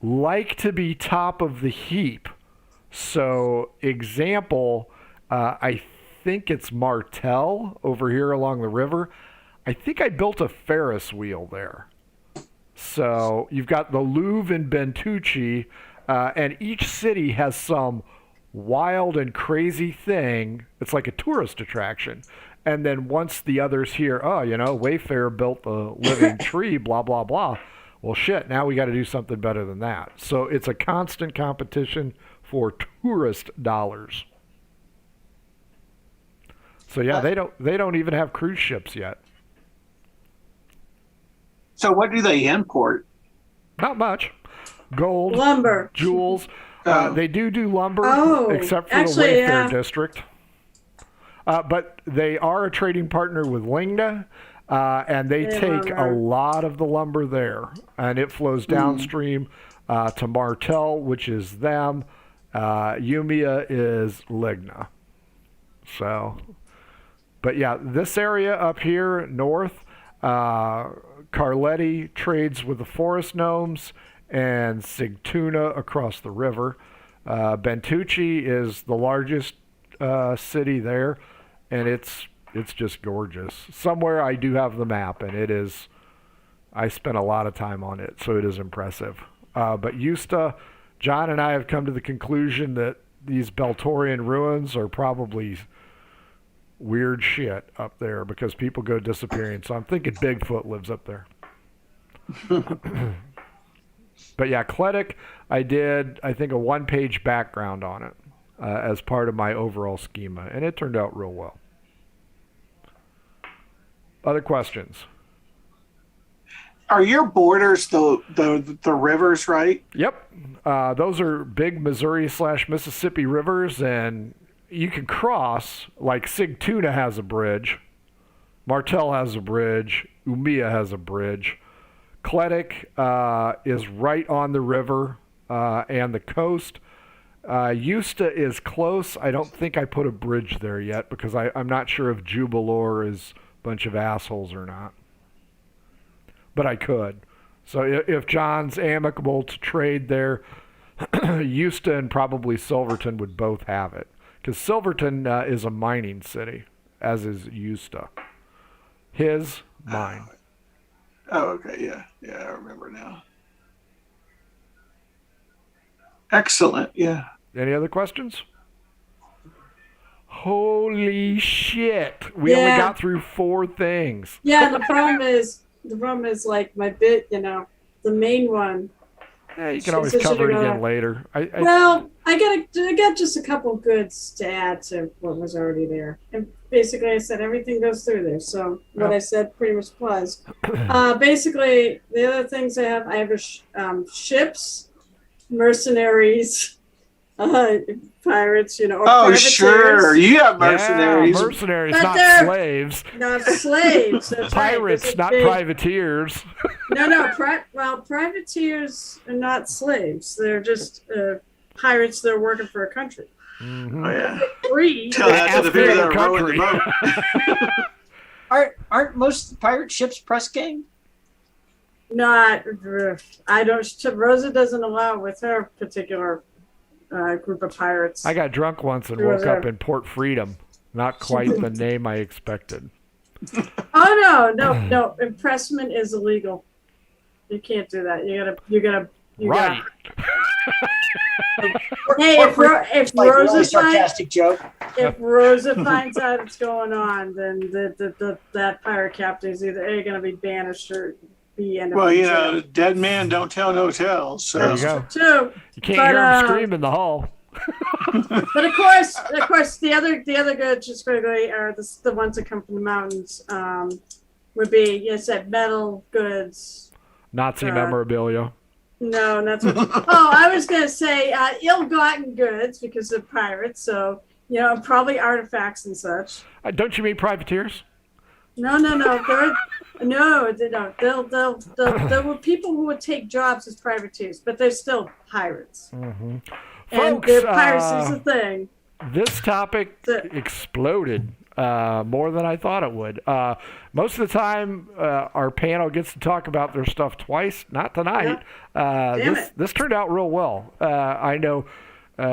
like to be top of the heap. So, example, I think it's Martel over here along the river. I think I built a Ferris wheel there. So you've got the Louvre and Bentucci, and each city has some wild and crazy thing. It's like a tourist attraction. And then once the others hear, oh, Wayfair built the living tree, blah, blah, blah. Well, shit, now we got to do something better than that. So it's a constant competition for tourist dollars. So yeah, they don't even have cruise ships yet. So what do they import? Not much. Gold, lumber. jewels. They do lumber, except for actually, the Wayfair district. But they are a trading partner with Lingna, and they take a lot of the lumber there, and it flows downstream to Martel, which is them. Umea is Ligna. So, but yeah, this area up here north, Carletti trades with the forest gnomes, and Sigtuna across the river. Bentucci is the largest city there, and it's just gorgeous. Somewhere I do have the map, and it is. I spent a lot of time on it, so it is impressive. But Justa, John and I have come to the conclusion that these Beltorian ruins are probably weird shit up there because people go disappearing. So I'm thinking Bigfoot lives up there. But yeah, Kletic, I think, a one-page background on it as part of my overall schema, and it turned out real well. Other questions? Are your borders the rivers, right? Yep. Those are big Missouri/Mississippi rivers, and you can cross, like Sigtuna has a bridge, Martel has a bridge, Umea has a bridge. Kletic is right on the river and the coast. Justa is close. I don't think I put a bridge there yet because I'm not sure if Jubilor is a bunch of assholes or not. But I could. So if John's amicable to trade there, Justa and probably Silverton would both have it. Because Silverton is a mining city, as is Justa. His, mine. Oh, okay, yeah, I remember now. Excellent, yeah. Any other questions? Holy shit! We only got through 4 things. Yeah, the problem is like my bit, the main one. Yeah, you can always cover it again later. I got just a couple goods to add to what was already there. And basically I said everything goes through there. So what I said pretty much applies. Basically, the other things I have ships, mercenaries, pirates, or sure. You have mercenaries. Yeah, mercenaries, But not they're slaves. not slaves. That's right. Pirates, There's a not big- privateers. No. Privateers are not slaves. They're just pirates that are working for a country. Mm-hmm. Oh, yeah. Free. Tell that to the people that are rowing Country. the boat. Aren't most pirate ships press gang? Not. I don't. Rosa doesn't allow it with her particular group of pirates. I got drunk once and Who was woke up that? in Port Freedom. Not quite the name I expected. Oh no! Impressment is illegal. You can't do that. You gotta. Right. Hey, if Like a really Rosa sarcastic joke. if Rosa finds out it's going on, then that pirate captain is either going to be banished or be end up Well, in jail. dead man don't tell no tales. So. There you go. Too. You can't But, hear him scream in the hall. But of course, the other goods just basically are the ones that come from the mountains. Would be, you said, metal goods. Nazi memorabilia. No, not so. Oh, I was gonna say ill-gotten goods because of pirates. So probably artifacts and such. Don't you mean privateers? No. They don't. There were people who would take jobs as privateers, but they're still pirates. Mm-hmm. And Folks, piracy is a thing. This topic exploded more than I thought it would. Most of the time, our panel gets to talk about their stuff twice. Not tonight. This turned out real well. I know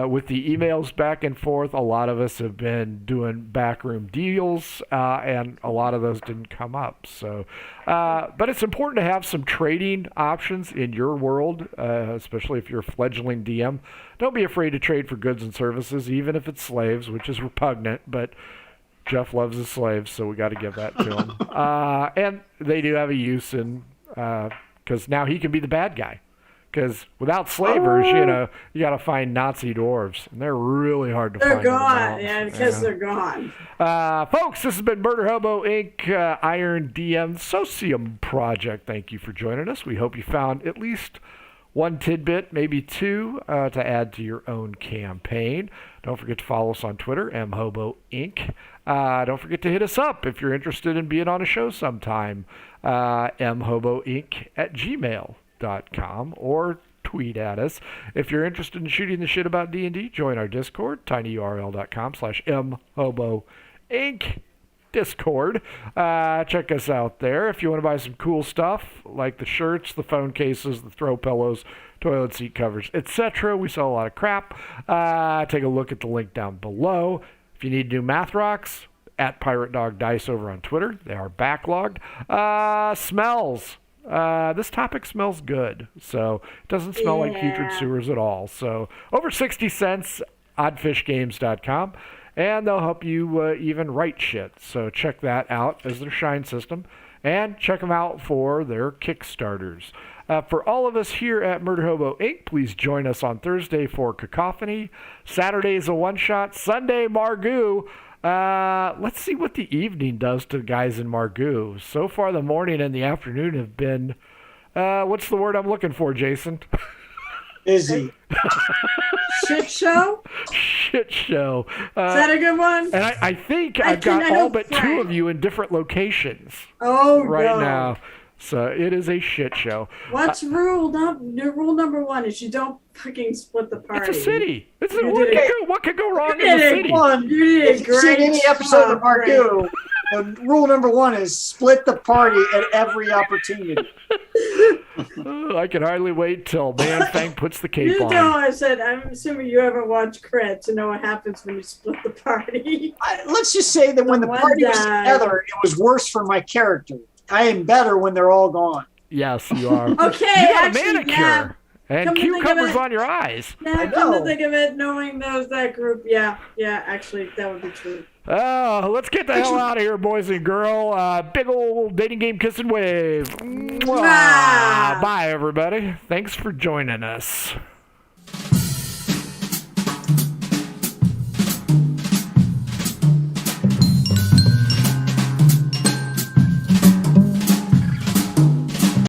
with the emails back and forth, a lot of us have been doing backroom deals, and a lot of those didn't come up. So, but it's important to have some trading options in your world, especially if you're a fledgling DM. Don't be afraid to trade for goods and services, even if it's slaves, which is repugnant, but Jeff loves his slaves, so we got to give that to him. And they do have a use in, because now he can be the bad guy. Because without slavers, you got to find Nazi dwarves, and they're really hard to find. They're gone, because they're gone. Folks, this has been Murder Hobo Inc., Iron DM Socium Project. Thank you for joining us. We hope you found at least one tidbit, maybe two, to add to your own campaign. Don't forget to follow us on Twitter, mhobo inc. Don't forget to hit us up if you're interested in being on a show sometime, mhoboinc@gmail.com, or tweet at us. If you're interested in shooting the shit about D&D, join our Discord, tinyurl.com/mhoboinc Discord. Check us out there. If you want to buy some cool stuff like the shirts, the phone cases, the throw pillows, toilet seat covers, etc., we sell a lot of crap. Take a look at the link down below. If you need new math rocks, at Pirate Dog Dice over on Twitter. They are backlogged. Smells. This topic smells good, so it doesn't smell like putrid sewers at all. So over 60 cents, oddfishgames.com, and they'll help you even write shit. So check that out as their Shine system, and check them out for their Kickstarters. For all of us here at Murder Hobo Inc., please join us on Thursday for Cacophony. Saturday is a one-shot. Sunday, Margoo. Let's see what the evening does to the guys in Margoo. So far, the morning and the afternoon have been, what's the word I'm looking for, Jason? Busy. Shit show? Shit show. Is that a good one? And I think I've got all but two of you in different locations right now. So it is a shit show. What's rule number one is you don't fucking split the party. It's a city. What could go wrong in the city? You did a great seen any episode of Margoo, rule number one is split the party at every opportunity. I can hardly wait till Man Fang puts the cape on. I said, I'm assuming you haven't watched Cred to know what happens when you split the party. Let's just say that when the party was together, it was worse for my character. I am better when they're all gone. Yes, you are. Okay, you got actually, a manicure and cucumbers on your eyes. Yeah, come to think of it, knowing that group, actually, that would be true. Oh, let's get the hell out of here, boys and girl. Big old dating game kiss and wave. Mwah. Bye, everybody. Thanks for joining us.